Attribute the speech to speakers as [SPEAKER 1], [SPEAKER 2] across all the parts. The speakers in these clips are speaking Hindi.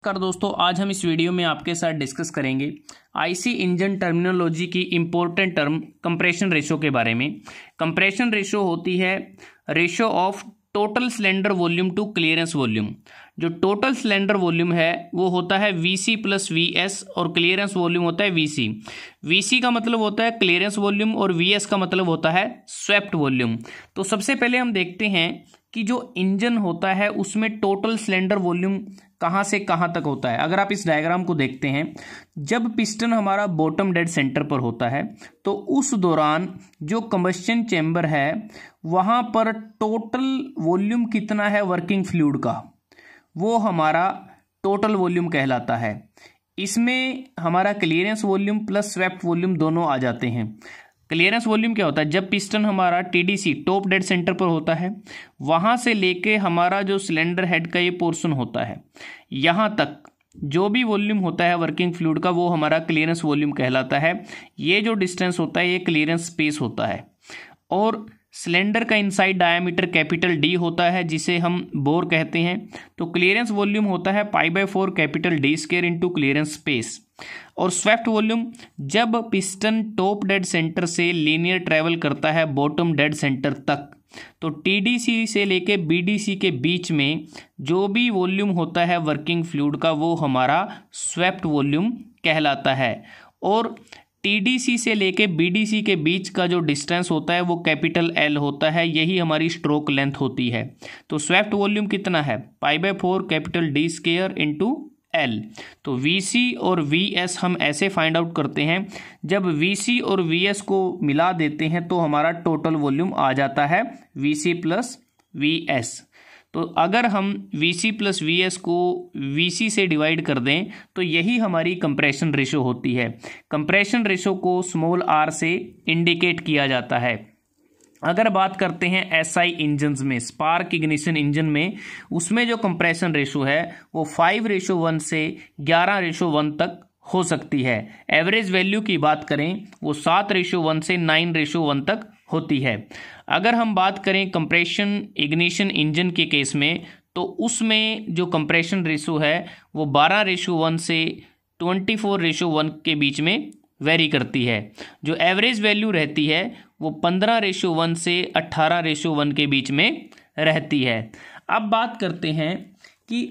[SPEAKER 1] नमस्कार दोस्तों, आज हम इस वीडियो में आपके साथ डिस्कस करेंगे आईसी इंजन टर्मिनोलॉजी की इम्पोर्टेंट टर्म कंप्रेशन रेशो के बारे में। कंप्रेशन रेशो होती है ratio of total cylinder volume to clearance volume. जो टोटल सिलेंडर वॉल्यूम है वो होता है वीसी प्लस वीएस और क्लियरेंस वॉल्यूम होता है वीसी। वीसी का मतलब होता है क्लियरेंस वॉल्यूम और वीएस का मतलब होता है स्वेप्ट वॉल्यूम। तो सबसे पहले हम देखते हैं कि जो इंजन होता है उसमें टोटल सिलेंडर वॉल्यूम कहाँ से कहाँ तक होता है। अगर आप इस डायग्राम को देखते हैं, जब पिस्टन हमारा बॉटम डेड सेंटर पर होता है तो उस दौरान जो कंबस्शन चेंबर है वहाँ पर टोटल वॉल्यूम कितना है वर्किंग फ्लूइड का, वो हमारा टोटल वॉल्यूम कहलाता है। इसमें हमारा clearance volume plus swept volume दोनों आ जाते हैं। क्लियरेंस वॉल्यूम क्या होता है? जब पिस्टन हमारा टीडीसी टॉप डेड सेंटर पर होता है, वहां से लेके हमारा जो सिलेंडर हेड का ये पोर्शन होता है, यहाँ तक जो भी वॉल्यूम होता है वर्किंग फ्लूइड का वो हमारा क्लियरेंस वॉल्यूम कहलाता है। ये जो डिस्टेंस होता है ये क्लियरेंस स्पेस होता है। और सिलेंडर का इनसाइड डायामीटर कैपिटल डी होता है जिसे हम बोर कहते हैं। तो क्लियरेंस वॉल्यूम होता है π/4 capital D square into clearance space. और स्वेप्ट वॉल्यूम जब पिस्टन टॉप डेड सेंटर से लीनियर ट्रेवल करता है बॉटम डेड सेंटर तक, तो टीडीसी से लेके बीडीसी के बीच में जो भी वॉल्यूम होता है वर्किंग फ्लूइड का वो हमारा स्वेप्ट वॉल्यूम कहलाता है। और टीडीसी से लेके बीडीसी के बीच का जो डिस्टेंस होता है वो कैपिटल एल होता है, यही हमारी स्ट्रोक लेंथ होती है। तो स्वेप्ट वॉल्यूम कितना है? π/4 capital D square into L. तो वीसी और वीएस हम ऐसे फाइंड आउट करते हैं, जब वीसी और वीएस को मिला देते हैं तो हमारा टोटल वॉल्यूम आ जाता है वीसी प्लस वीएस। तो अगर हम वीसी प्लस वीएस को वीसी से डिवाइड कर दें तो यही हमारी कंप्रेशन रेशो होती है। कंप्रेशन रेशो को स्मॉल आर से इंडिकेट किया जाता है। अगर बात करते हैं एसआई इंजन्स में, स्पार्क इग्निशन इंजन में, उसमें जो कंप्रेशन रेशो है वो 5:1 से 11:1 तक हो सकती है। एवरेज वैल्यू की बात करें वो 7:1 से 9:1 तक होती है। अगर हम बात करें कंप्रेशन इग्निशन इंजन के केस में, तो उसमें जो कंप्रेशन रेशो है वो 12:1 से 24:1 के बीच में वेरी करती है। जो एवरेज वैल्यू रहती है वो 15:1 से 18:1 के बीच में रहती है। अब बात करते हैं कि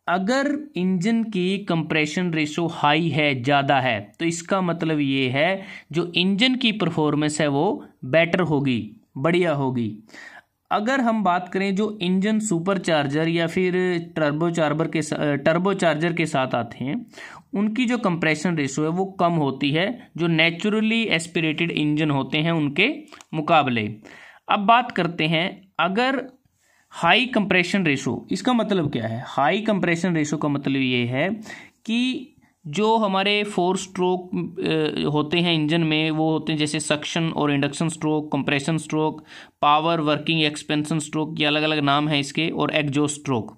[SPEAKER 1] अगर इंजन की कंप्रेशन रेशो हाई है, ज़्यादा है, तो इसका मतलब ये है जो इंजन की परफॉर्मेंस है वो बेटर होगी, बढ़िया होगी। अगर हम बात करें जो इंजन सुपर चार्जर या फिर टर्बो चार्जर के साथ आते हैं, उनकी जो कंप्रेशन रेशो है वो कम होती है जो नेचुरली एस्पिरेटेड इंजन होते हैं उनके मुकाबले। अब बात करते हैं अगर हाई कंप्रेशन रेशो, इसका मतलब क्या है? हाई कंप्रेशन रेशो का मतलब ये है कि जो हमारे 4 स्ट्रोक होते हैं इंजन में, वो होते हैं जैसे सक्शन और induction stroke, compression stroke, power working expansion stroke, ये अलग अलग नाम है इसके, और एग्जॉस्ट स्ट्रोक।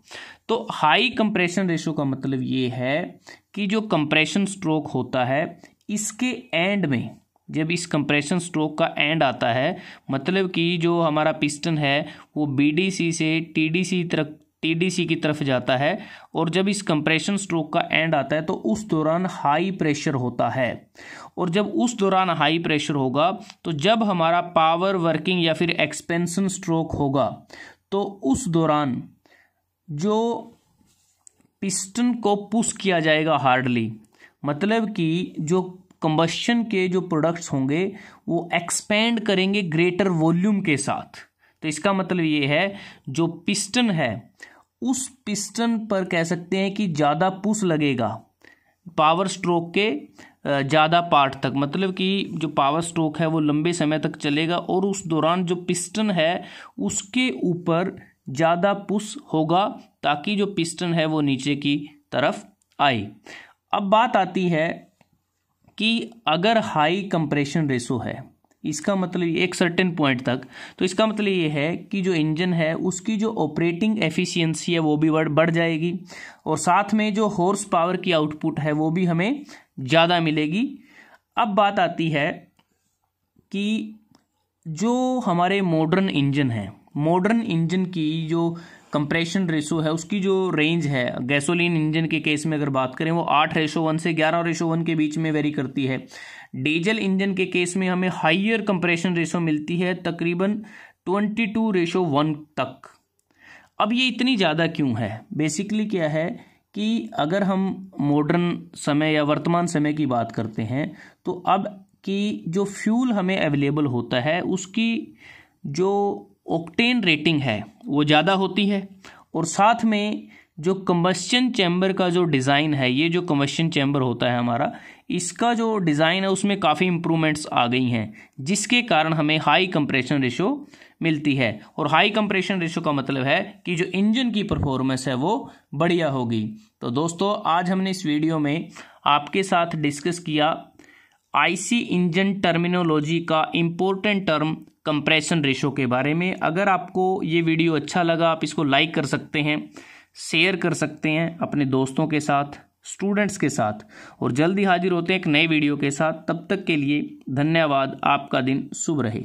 [SPEAKER 1] तो हाई कंप्रेशन रेशो का मतलब ये है कि जो कंप्रेशन स्ट्रोक होता है इसके एंड में, जब इस कंप्रेशन स्ट्रोक का एंड आता है, मतलब कि जो हमारा पिस्टन है वो बीडीसी से टीडीसी की तरफ जाता है, और जब इस कंप्रेशन स्ट्रोक का एंड आता है तो उस दौरान हाई प्रेशर होता है। और जब उस दौरान हाई प्रेशर होगा तो जब हमारा पावर वर्किंग या फिर एक्सपेंशन स्ट्रोक होगा तो उस दौरान जो पिस्टन को पुश किया जाएगा हार्डली, मतलब कि जो कंबस्शन के जो प्रोडक्ट्स होंगे वो एक्सपेंड करेंगे ग्रेटर वॉल्यूम के साथ। तो इसका मतलब ये है जो पिस्टन है उस पिस्टन पर कह सकते हैं कि ज़्यादा पुश लगेगा पावर स्ट्रोक के ज़्यादा पार्ट तक, मतलब कि जो पावर स्ट्रोक है वो लंबे समय तक चलेगा और उस दौरान जो पिस्टन है उसके ऊपर ज़्यादा पुश होगा ताकि जो पिस्टन है वो नीचे की तरफ आए। अब बात आती है कि अगर हाई कंप्रेशन रेशो है, इसका मतलब एक सर्टेन पॉइंट तक, तो इसका मतलब ये है कि जो इंजन है उसकी जो ऑपरेटिंग एफिशिएंसी है वो भी बढ़ जाएगी, और साथ में जो हॉर्स पावर की आउटपुट है वो भी हमें ज़्यादा मिलेगी। अब बात आती है कि जो हमारे मॉडर्न इंजन है, मॉडर्न इंजन की जो कंप्रेशन रेशो है उसकी जो रेंज है, गैसोलीन इंजन के केस में अगर बात करें वो 8:1 से 11:1 के बीच में वेरी करती है। डीजल इंजन के केस में हमें हाइयर कंप्रेशन रेशो मिलती है, तकरीबन 22:1 तक। अब ये इतनी ज़्यादा क्यों है? बेसिकली क्या है कि अगर हम मॉडर्न समय या वर्तमान समय की बात करते हैं तो अब की जो फ्यूल हमें अवेलेबल होता है उसकी जो ऑक्टेन रेटिंग है वो ज़्यादा होती है, और साथ में जो कंबस्शन चैम्बर का जो डिज़ाइन है, ये जो कंबस्शन चैम्बर होता है हमारा, इसका जो डिज़ाइन है उसमें काफ़ी इम्प्रूवमेंट्स आ गई हैं, जिसके कारण हमें हाई कंप्रेशन रेशो मिलती है। और हाई कंप्रेशन रेशो का मतलब है कि जो इंजन की परफॉर्मेंस है वो बढ़िया होगी। तो दोस्तों, आज हमने इस वीडियो में आपके साथ डिस्कस किया आईसी इंजन टर्मिनोलॉजी का इम्पोर्टेंट टर्म कंप्रेशन रेशो के बारे में। अगर आपको ये वीडियो अच्छा लगा, आप इसको लाइक कर सकते हैं, शेयर कर सकते हैं अपने दोस्तों के साथ, स्टूडेंट्स के साथ, और जल्दी हाजिर होते हैं एक नए वीडियो के साथ। तब तक के लिए धन्यवाद। आपका दिन शुभ रहे।